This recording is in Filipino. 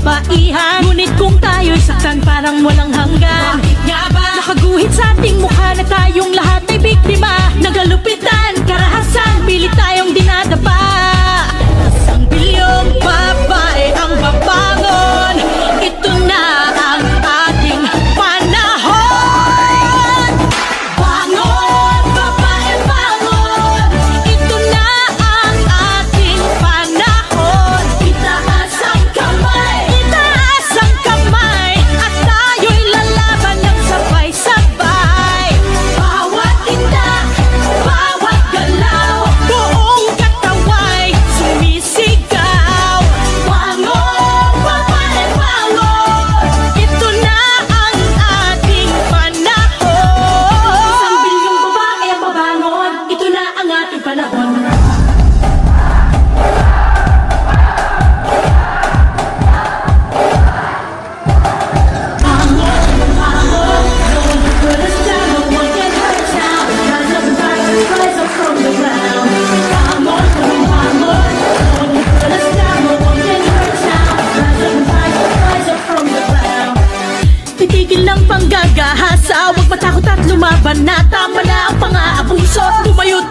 kababaihan. Ngunit kung tayo'y saktan parang walang hanggan, bakit nga ba nakaguhit sa ating mukha na tayong lahat ay biktima ng kalupitan, karahasan, pilit tayong dinadapa. Isang bilyong babae ang babangon, ito na ang ating panahon. Bangon, babae, bangon, ito na ang ating panahon. Itaas ang kamay, itaas ang kamay, at tayo'y lalaban ng sabay-sabay. Bawat tinda, bawat galaw, buong kataway sumisigaw. Bangon, babae, bangon, ito na ang ating panahon. Isang bilyong babae ang babangon, ito na ang ating panahon. Titigil lang panggagahasa, huwag matakot at lumaban na. Tama na ang pang-aabuso, tumayo